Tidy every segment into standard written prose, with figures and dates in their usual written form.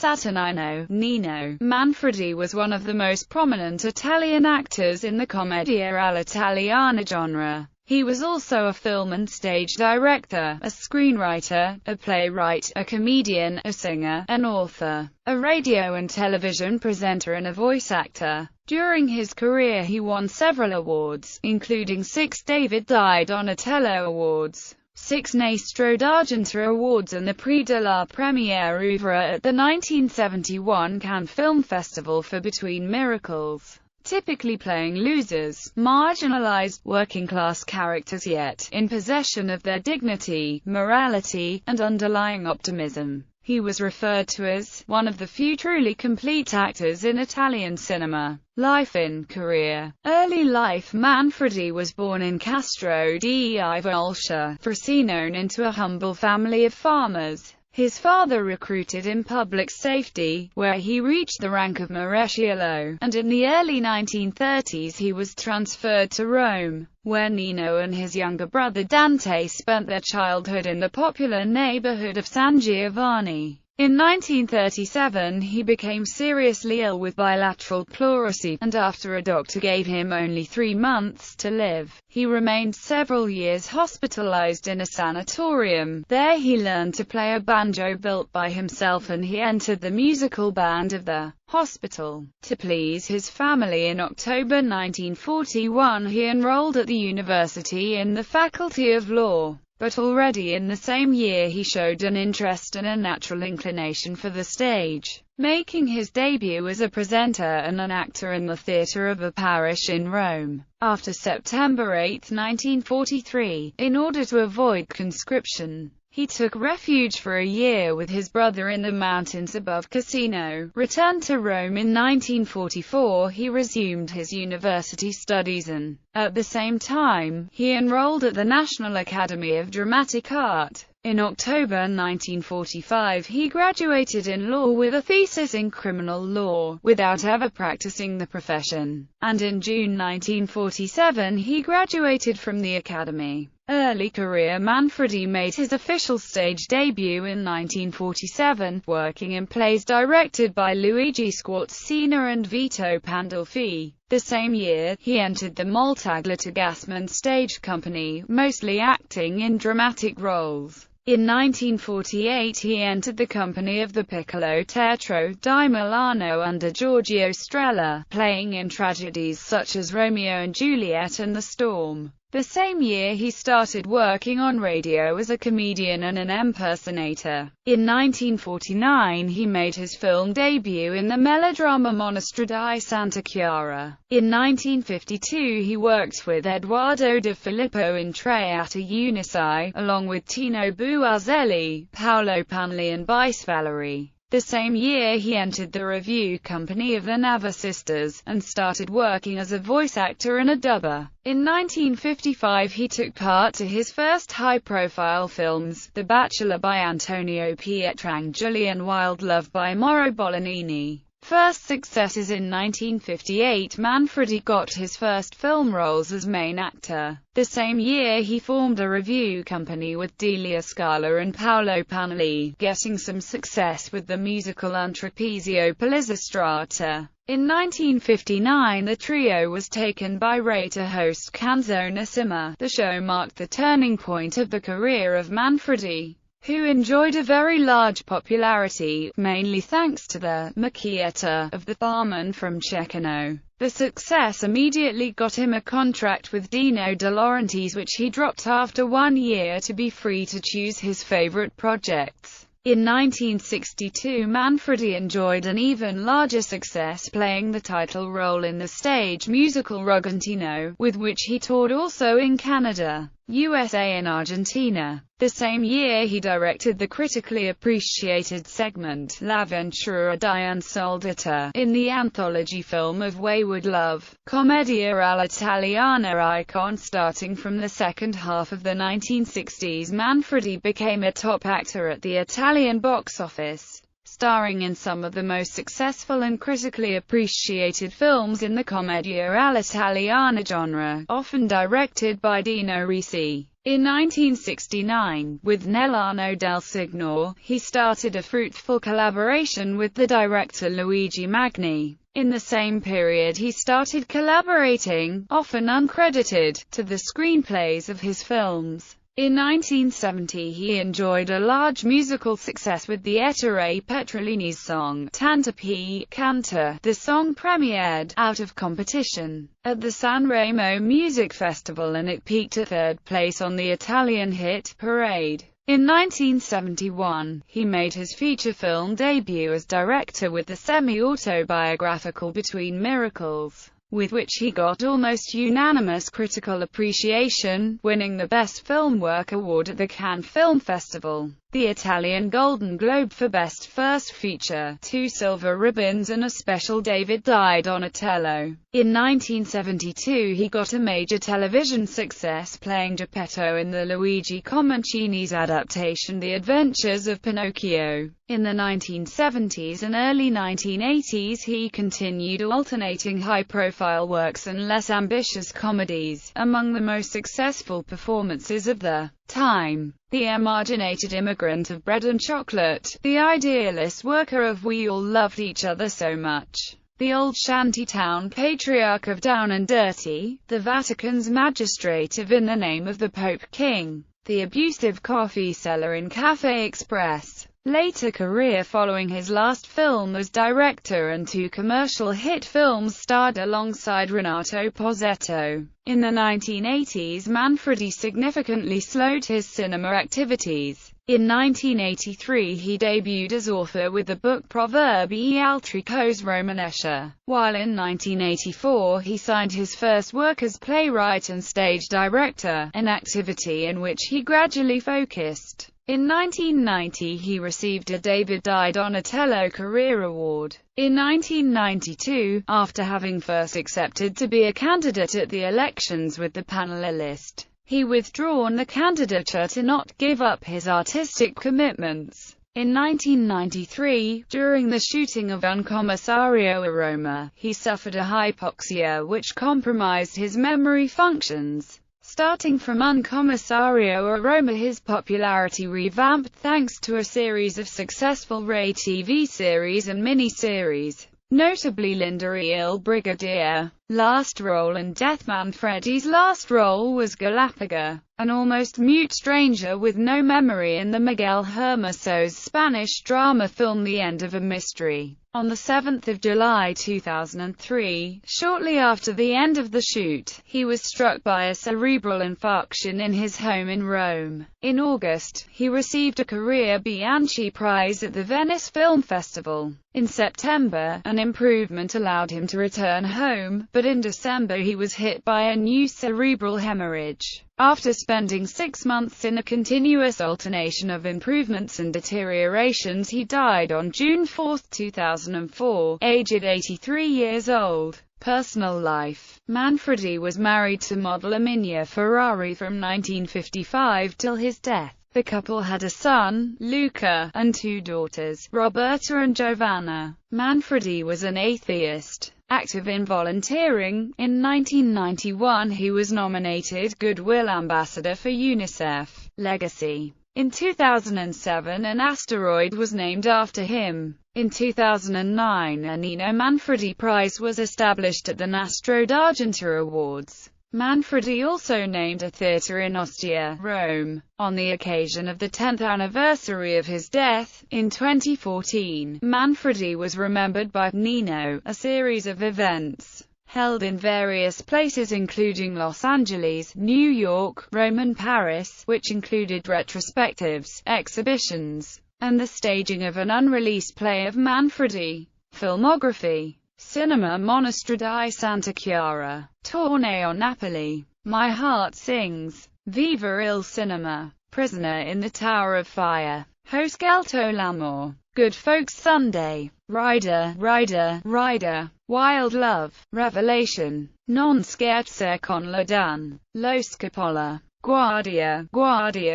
Saturnino. Nino Manfredi was one of the most prominent Italian actors in the commedia all'italiana genre. He was also a film and stage director, a screenwriter, a playwright, a comedian, a singer, an author, a radio and television presenter and a voice actor. During his career he won several awards, including 6 David di Donatello Awards, 6 Nastro d'Argento Awards and the Prix de la Première Oeuvre at the 1971 Cannes Film Festival for Between Miracles, typically playing losers, marginalized, working-class characters yet in possession of their dignity, morality, and underlying optimism. He was referred to as one of the few truly complete actors in Italian cinema. Life and career. Early life. Manfredi was born in Castro di Volscia, Frosinone, into a humble family of farmers. His father recruited in public safety, where he reached the rank of maresciallo, and in the early 1930s he was transferred to Rome, where Nino and his younger brother Dante spent their childhood in the popular neighborhood of San Giovanni. In 1937 he became seriously ill with bilateral pleurisy, and after a doctor gave him only 3 months to live, he remained several years hospitalized in a sanatorium. There he learned to play a banjo built by himself, and he entered the musical band of the hospital. To please his family, in October 1941 he enrolled at the university in the Faculty of Law. But already in the same year he showed an interest and a natural inclination for the stage, making his debut as a presenter and an actor in the theatre of a parish in Rome. After September 8, 1943, in order to avoid conscription, he took refuge for a year with his brother in the mountains above Cassino. Returned to Rome in 1944, he resumed his university studies and, at the same time, he enrolled at the National Academy of Dramatic Art. In October 1945 he graduated in law with a thesis in criminal law, without ever practicing the profession, and in June 1947 he graduated from the academy. Early career. Manfredi made his official stage debut in 1947, working in plays directed by Luigi Squarcina and Vito Pandolfi. The same year, he entered the Moltaglata Gassman stage company, mostly acting in dramatic roles. In 1948 he entered the company of the Piccolo Teatro di Milano under Giorgio Strella, playing in tragedies such as Romeo and Juliet and The Storm. The same year he started working on radio as a comedian and an impersonator. In 1949 he made his film debut in the melodrama Monstra di Santa Chiara. In 1952 he worked with Edoardo De Filippo in Teatro Unici, along with Tino Buazelli, Paolo Panli and Bice Valerie. The same year he entered the revue company of the Nava Sisters, and started working as a voice actor and a dubber. In 1955 he took part to his first high-profile films, The Bachelor by Antonio Pietrangeli and Wild Love by Mauro Bolognini. First successes. In 1958 Manfredi got his first film roles as main actor. The same year he formed a revue company with Delia Scala and Paolo Panli, getting some success with the musical Un Trapezio Palistrata. In 1959 the trio was taken by Ray to host Canzonissima. The show marked the turning point of the career of Manfredi, who enjoyed a very large popularity, mainly thanks to the Macchietta of the barman from Ceccano. The success immediately got him a contract with Dino De Laurentiis, which he dropped after 1 year to be free to choose his favorite projects. In 1962 Manfredi enjoyed an even larger success playing the title role in the stage musical Rugantino, with which he toured also in Canada, USA and Argentina. The same year he directed the critically appreciated segment L'avventura di un soldato in the anthology film of Wayward Love, commedia all'italiana icon. Starting from the second half of the 1960s Manfredi became a top actor at the Italian box office, starring in some of the most successful and critically appreciated films in the commedia all'italiana genre, often directed by Dino Risi. In 1969, with Nell'anno del Signore, he started a fruitful collaboration with the director Luigi Magni. In the same period he started collaborating, often uncredited, to the screenplays of his films. In 1970 he enjoyed a large musical success with the Ettore Petrolini's song Tanta P. Canta. The song premiered, out of competition, at the Sanremo Music Festival, and it peaked at third place on the Italian hit parade. In 1971, he made his feature film debut as director with the semi-autobiographical Between Miracles, with which he got almost unanimous critical appreciation, winning the Best Film Work Award at the Cannes Film Festival, the Italian Golden Globe for Best First Feature, 2 silver ribbons and a special David di Donatello. In 1972 he got a major television success playing Geppetto in the Luigi Comencini's adaptation The Adventures of Pinocchio. In the 1970s and early 1980s he continued alternating high-profile works and less ambitious comedies. Among the most successful performances of the time: the emarginated immigrant of Bread and Chocolate, the idealist worker of We All Loved Each Other So Much, the old shantytown patriarch of Down and Dirty, the Vatican's magistrate of In the Name of the Pope King, the abusive coffee seller in Café Express. Later career following his last film as director, and 2 commercial hit films starred alongside Renato Pozzetto. In the 1980s Manfredi significantly slowed his cinema activities. In 1983 he debuted as author with the book Proverbi e altri cose romanesche, while in 1984 he signed his first work as playwright and stage director, an activity in which he gradually focused. In 1990 he received a David di Donatello Career Award. In 1992, after having first accepted to be a candidate at the elections with the panelist, he withdrawn the candidature to not give up his artistic commitments. In 1993, during the shooting of Un Commissario a Roma, he suffered a hypoxia which compromised his memory functions. Starting from Un Commissario a Roma, his popularity revamped thanks to a series of successful Rai TV series and mini-series, notably Linda e Il Brigadier, last role and Death. Manfredi's last role was Galapaga, an almost mute stranger with no memory, in the Miguel Hermoso's Spanish drama film The End of a Mystery. On 7 July 2003, shortly after the end of the shoot, he was struck by a cerebral infarction in his home in Rome. In August, he received a Career Bianchi Prize at the Venice Film Festival. In September, an improvement allowed him to return home, but in December he was hit by a new cerebral hemorrhage. After spending 6 months in a continuous alternation of improvements and deteriorations, he died on June 4, 2004, aged 83 years old. Personal life: Manfredi was married to model Erminia Ferrari from 1955 till his death. The couple had a son, Luca, and 2 daughters, Roberta and Giovanna. Manfredi was an atheist, active in volunteering. In 1991 he was nominated Goodwill Ambassador for UNICEF. Legacy: in 2007 an asteroid was named after him. In 2009 a Nino Manfredi Prize was established at the Nastro d'Argento Awards. Manfredi also named a theatre in Ostia, Rome, on the occasion of the 10th anniversary of his death. In 2014, Manfredi was remembered by Nino, a series of events held in various places including Los Angeles, New York, Rome and Paris, which included retrospectives, exhibitions, and the staging of an unreleased play of Manfredi. Filmography: Cinema Mostra di Santa Chiara, Torneo Napoli, My Heart Sings, Viva il Cinema, Prisoner in the Tower of Fire, Ho Scelto l'amore, Good Folks Sunday, Rider, Rider, Rider, Wild Love, Revelation, Non scherza con la dun, Lo Scapola. Guardia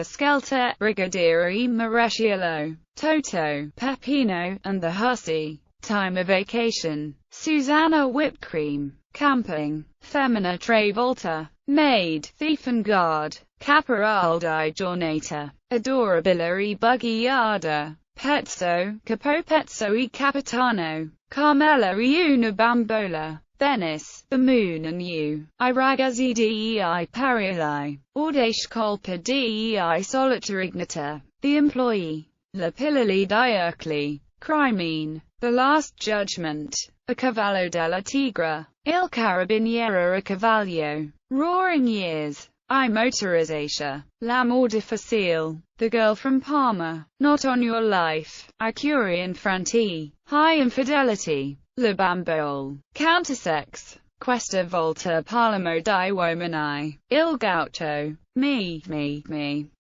Scelta, Brigadier e Maresciallo, Toto, Peppino, and the Hussy. Time of vacation: Susanna whipped cream. Camping: Femina Travolta. Maid, thief and guard: Caporal di Giornata. Adorabile e Bugiarda. Pezzo, Capo Pezzo e Capitano. Carmela e una bambola. Venice, the moon and you. I ragazzi dei Parioli. Audace colpa dei solitarignata. The employee. La pilloli di Ercole. Crimine. The Last Judgment. A cavallo della Tigra. Il carabiniere a cavallo. Roaring Years. I motorizzatia. L'amor difficile. The Girl from Parma. Not on Your Life. I Curie Infranti. High Infidelity. Le Bambole. Countersex. Questa volta parliamo di uomini. Il Gaucho. Me,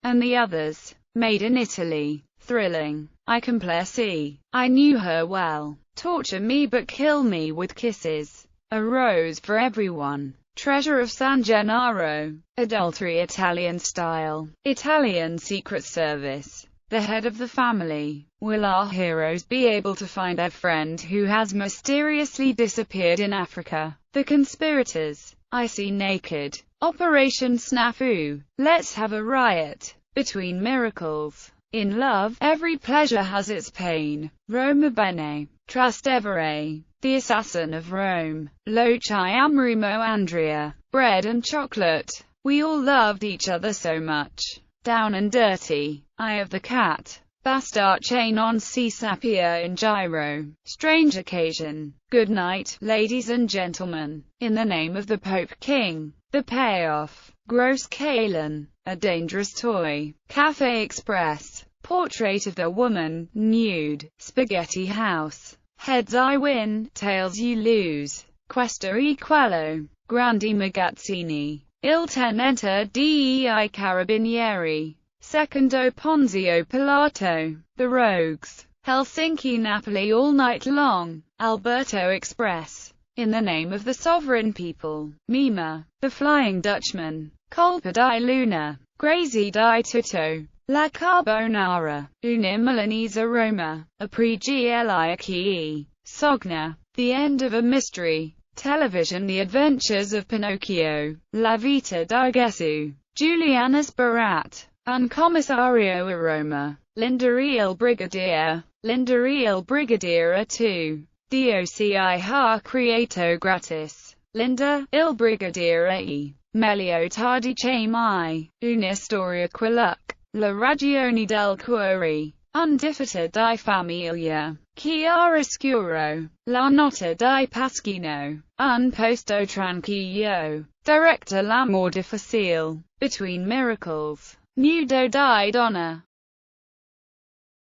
and the Others. Made in Italy. Thrilling. I Complessi. I Knew Her Well. Torture Me but Kill Me with Kisses. A Rose for Everyone. Treasure of San Gennaro. Adultery Italian Style. Italian Secret Service. The Head of the Family. Will our heroes be able to find their friend who has mysteriously disappeared in Africa? The Conspirators. I See Naked. Operation Snafu. Let's Have a Riot. Between Miracles. In Love, Every Pleasure Has Its Pain. Roma Bene. Trastevere. The Assassin of Rome. Lo Ci Ameremo Andrea. Bread and Chocolate. We All Loved Each Other So Much. Down and Dirty. Eye of the Cat. Bastarce non si sapia in Giro. Strange Occasion. Good Night, Ladies and Gentlemen. In the Name of the Pope King. The Payoff. Gross Kalen. A Dangerous Toy. Cafe Express. Portrait of the Woman, Nude. Spaghetti House. Heads I Win, Tails You Lose. Questa e Quello. Grandi Magazzini. Il Tenente dei Carabinieri. Secondo Ponzio Pilato. The Rogues. Helsinki Napoli All Night Long. Alberto Express. In the Name of the Sovereign People. Mima. The Flying Dutchman. Colpa di Luna. Grazie di Tutto. La Carbonara. Una Milanese Roma. Apri gli Sogna. The End of a Mystery. Television The Adventures of Pinocchio. La Vita di Gesù. Juliana's Barat. Un Commissario a Roma. Linda il Brigadier. Linda il Brigadiere 2. Doci ha creato gratis. Linda, il Brigadiere e. Meglio tardi che mai. Una storia quella. La ragione del cuore. Undifferta di famiglia. Chiaroscuro. La notte di Pasquino. Un posto tranquillo. Director L'amor difficile. Between Miracles. Nudo di Donna.